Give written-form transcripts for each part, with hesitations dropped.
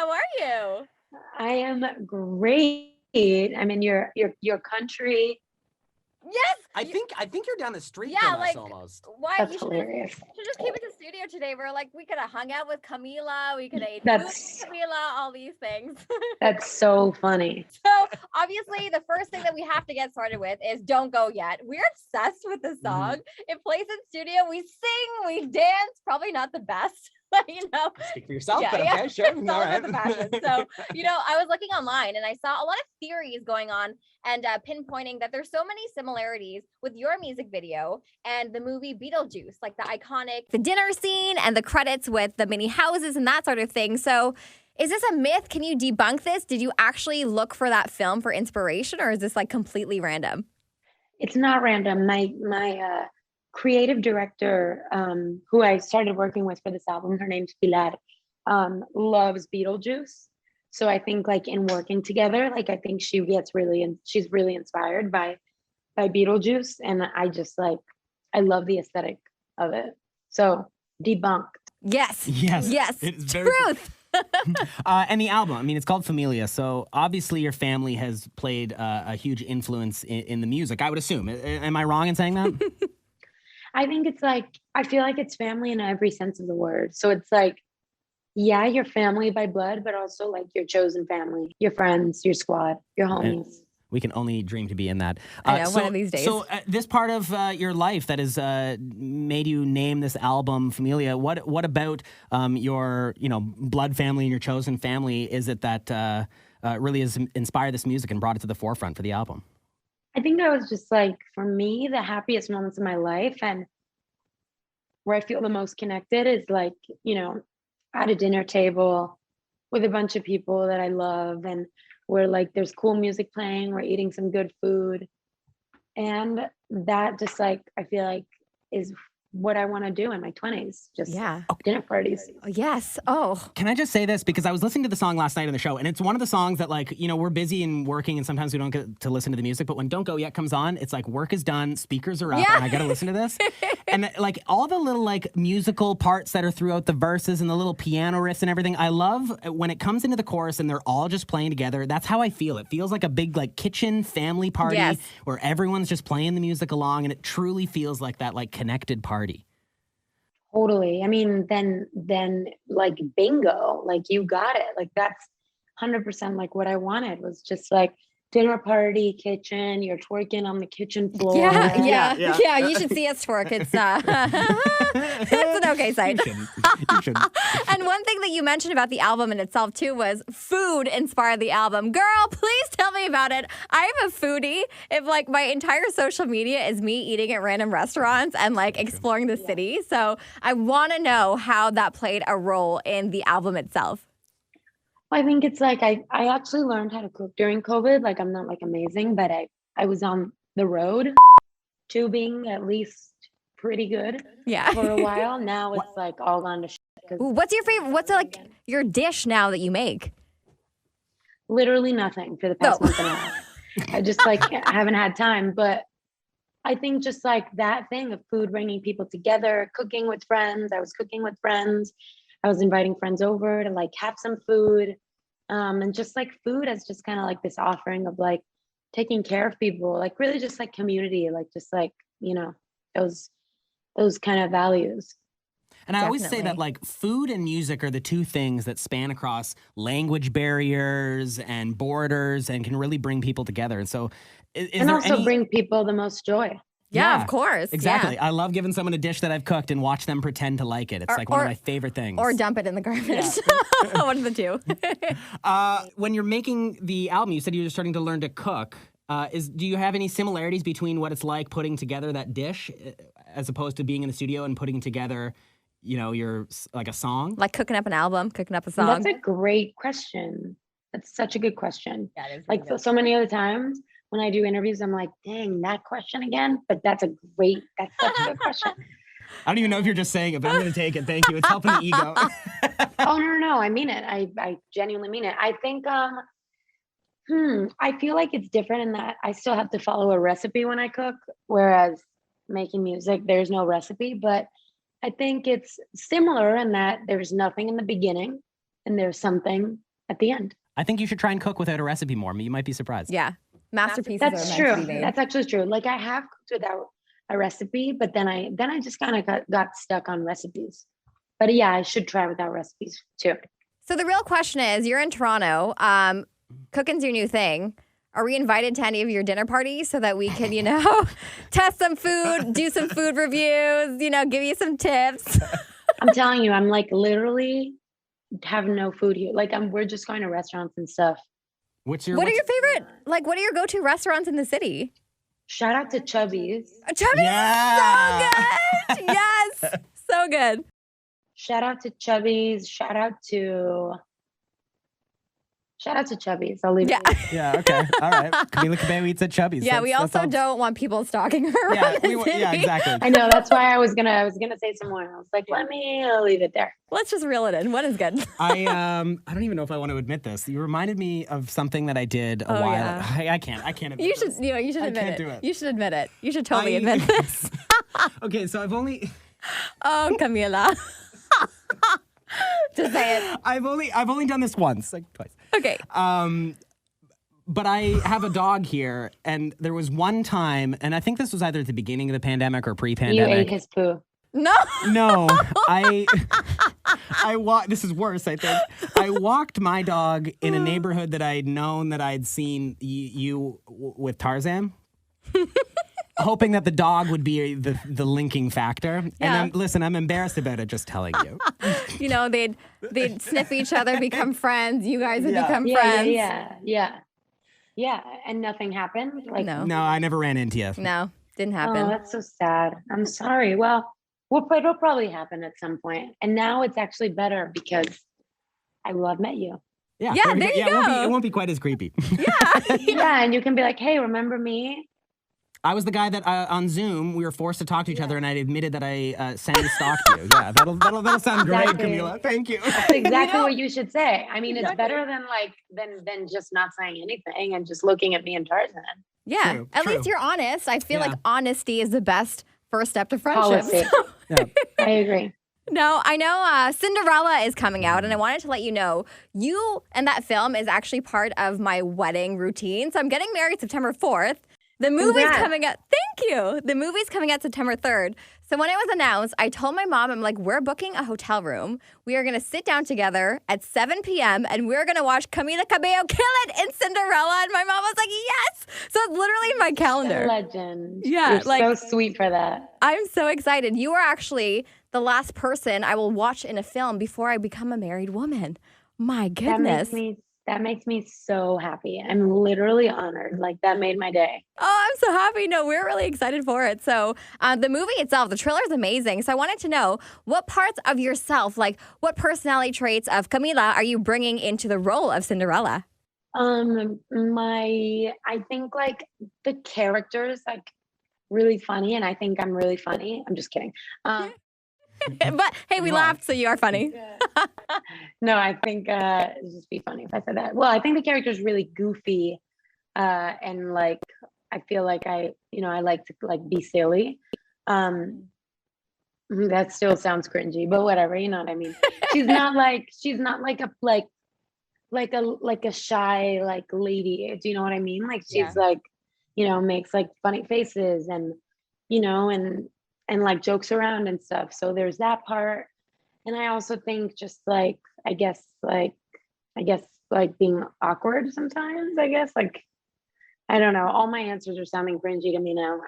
How are you? I am great. I'm in your country. Yes. I think you're down the street Yeah, from us like almost. why That's you should hilarious. just came into the studio today. We're like, we could have hung out with Camila. We could have ate food That's with Camila. All these things. that's so funny. So obviously, the first thing that we have to get started with is "Don't Go Yet." We're obsessed with the song. It plays in studio. We sing, we dance. Probably not the best, but Speak for yourself, Yeah, but yeah. okay, sure. It's all about the passion. So, I was looking online and I saw a lot of theories going on and pinpointing that there's so many similarities with your music video and the movie Beetlejuice, like the iconic, the dinner scene and the credits with the mini houses and that sort of thing. So is this a myth? Can you debunk this? Did you actually look for that film for inspiration, or is this like completely random? It's not random. My creative director, who I started working with for this album, her name's Pilar, loves Beetlejuice. So I think like in working together, like I think she's really inspired by Beetlejuice, and I just like I love the aesthetic of it. So debunked. Yes. It's very Truth. and the album, I mean, it's called Familia, so obviously your family has played a huge influence in the music, I would assume. Am I wrong in saying that? I think it's like I feel like it's family in every sense of the word. So it's like, yeah, your family by blood, but also like your chosen family, your friends, your squad, your homies. We can only dream to be in that. I know, one of these days. So this part of your life that has made you name this album Familia, what about your blood family and your chosen family is it that really has inspired this music and brought it to the forefront for the album? I think I was just like, for me, the happiest moments of my life and where I feel the most connected is like, at a dinner table with a bunch of people that I love, and where like there's cool music playing, we're eating some good food. And that just like, I feel like is what I want to do in my 20s. Just dinner parties. Yes. Oh. Can I just say this? Because I was listening to the song last night on the show, and it's one of the songs that like, we're busy and working and sometimes we don't get to listen to the music, but when Don't Go Yet comes on, it's like work is done, speakers are up, and I got to listen to this. And like all the little like musical parts that are throughout the verses and the little piano riffs and everything, I love when it comes into the chorus and they're all just playing together. That's how I feel. It feels like a big like kitchen family party where everyone's just playing the music along, and it truly feels like that like connected party. Totally. I mean, then like bingo, like you got it. Like that's 100% like what I wanted, was just like dinner party, kitchen, you're twerking on the kitchen floor. Yeah. You should see us twerk. It's it's an okay sight. You should. And one thing that you mentioned about the album in itself too was food inspired the album. Girl, please tell me about it. I'm a foodie. If like my entire social media is me eating at random restaurants and like exploring the city. So I want to know how that played a role in the album itself. I think it's like I actually learned how to cook during COVID. Like I'm not like amazing, but I was on the road to being at least pretty good for a while. Now it's like all gone to shit. What's your favorite? What's like your dish now that you make? Literally nothing for the past month and a half. I just like haven't had time. But I think just like that thing of food bringing people together, cooking with friends. I was cooking with friends. I was inviting friends over to like have some food. And just like food as just kind of like this offering of like taking care of people, like really just like community, like just like, those kind of values. And I always say that like food and music are the two things that span across language barriers and borders and can really bring people together. And so bring people the most joy. Yeah, of course. Exactly. Yeah. I love giving someone a dish that I've cooked and watch them pretend to like it. It's like one of my favorite things. Or dump it in the garbage. One of the two. When you're making the album, you said you were starting to learn to cook. Do you have any similarities between what it's like putting together that dish as opposed to being in the studio and putting together, your like a song? Like cooking up an album, cooking up a song? That's a great question. That's such a good question. That is like so many other times when I do interviews, I'm like, dang, that question again. But that's such a good question. I don't even know if you're just saying it, but I'm going to take it. Thank you. It's helping the ego. Oh, no. I mean it. I genuinely mean it. I think, I feel like it's different in that I still have to follow a recipe when I cook, whereas making music, there's no recipe. But I think it's similar in that there's nothing in the beginning and there's something at the end. I think you should try and cook without a recipe more. You might be surprised. Yeah. Masterpieces That's are meant true. to be made. That's actually true. Like I have cooked without a recipe, but then I just kind of got stuck on recipes. But yeah, I should try without recipes too. So the real question is, you're in Toronto. Cooking's your new thing. Are we invited to any of your dinner parties so that we can, test some food, do some food reviews, give you some tips? I'm telling you, I'm like literally have no food here. Like we're just going to restaurants and stuff. What are your favorite, what are your go-to restaurants in the city? Shout out to Chubby's. Chubby's Yeah. so good. Yes. So good. Shout out to Chubby's. Shout out to Chubby's. I'll leave it. Yeah, okay. All right. Camila Cabello eats at Chubby's. Yeah, we also don't want people stalking her. Yeah, around the city. exactly. I know. That's why I was gonna say some more. I was like, I'll leave it there. Let's just reel it in. What is good? I don't even know if I want to admit this. You reminded me of something that I did a while. Yeah. I can't admit You should, this. you should admit can't it. do it. You should admit it. You should totally admit this. Okay, so I've only Oh, Camila. Just say it. I've only done this once, like twice. Okay. But I have a dog here, and there was one time, and I think this was either at the beginning of the pandemic or You pre-pandemic. ate his poo. No. No, this is worse, I think. I walked my dog in a neighborhood that I'd known that I'd seen you with Tarzan. Hoping that the dog would be the linking factor. Yeah. And I'm embarrassed about it just telling you. They'd sniff each other, become friends. You guys would become Yeah, friends. yeah. And nothing happened. Like No. No, I never ran into you. No, didn't Oh, happen. that's so sad. I'm sorry. Well, it'll probably happen at some point. And now it's actually better because I will have met you. Yeah, Yeah, we there you go. It won't be quite as creepy. Yeah, and you can be like, hey, remember me? I was the guy that on Zoom we were forced to talk to each other, and I admitted that I stalked you. Yeah, that'll sound great, Exactly. Camila. Thank you. That's exactly what you should say. I mean, it's better than just not saying anything and just looking at me and Tarzan. Yeah. True, At true. least you're honest. I feel Yeah. like honesty is the best first step to friendship. Policy. Yeah. I agree. No, I know Cinderella is coming out, and I wanted to let you know, you and that film is actually part of my wedding routine. So I'm getting married September 4th. The movie's Congrats. coming out. Thank you. The movie's coming out September 3rd. So when it was announced, I told my mom, I'm like, we're booking a hotel room. We are going to sit down together at 7 p.m. and we're going to watch Camila Cabello kill it in Cinderella. And my mom was like, yes. So it's literally in my calendar. Legend. Yeah, You're like- so sweet for that. I'm so excited. You are actually the last person I will watch in a film before I become a married woman. My goodness. That makes me so happy. I'm literally honored. Like that made my day. Oh, I'm so happy. No, we're really excited for it. So the movie itself, the trailer is amazing. So I wanted to know what parts of yourself, like what personality traits of Camila are you bringing into the role of Cinderella? I think like the characters like really funny, and I think I'm really funny. I'm just kidding. But hey, we laughed, so you are funny. No, I think it'd just be funny if I said that. Well, I think the character's really goofy, and like I feel like I like to like be silly. That still sounds cringy, but whatever, you know what I mean. She's not like a shy like lady. Do you know what I mean? Like she's like, makes like funny faces and and like jokes around and stuff. So there's that part. And I also think just like, I guess like being awkward sometimes, I guess. Like, I don't know. All my answers are sounding cringy to me now.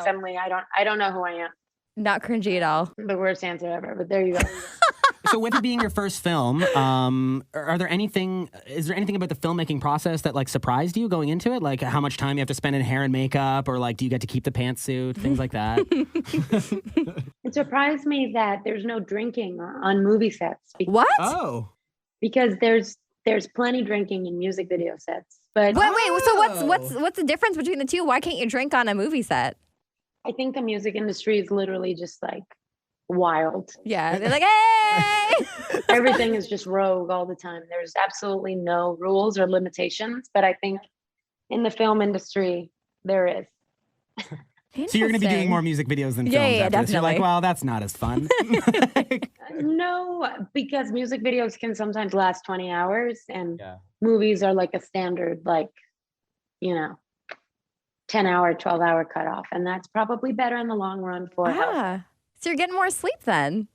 Suddenly I don't know who I am. Not cringy at all. The worst answer ever, but there you go. So with it being your first film, is there anything about the filmmaking process that like surprised you going into it? Like how much time you have to spend in hair and makeup, or like do you get to keep the pantsuit, things like that? It surprised me that there's no drinking on movie sets. What? Oh. Because there's plenty drinking in music video sets. But Wait. So what's the difference between the two? Why can't you drink on a movie set? I think the music industry is literally just like wild. Yeah, they're like, hey. Everything is just rogue all the time. There's absolutely no rules or limitations, but I think in the film industry there is. So you're going to be doing more music videos than films Yeah, after this. You're like, definitely. well, that's not as fun. No, because music videos can sometimes last 20 hours and Yeah. movies are like a standard, like, 10-hour, 12-hour cutoff. And that's probably better in the long run for health. So you're getting more sleep then.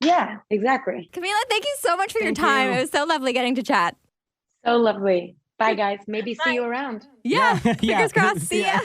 Yeah, exactly. Camila, thank you so much for your Thank time. you. It was so lovely getting to chat. So lovely. Bye, guys. Maybe see you around. Yeah. Yeah. Fingers crossed. See ya.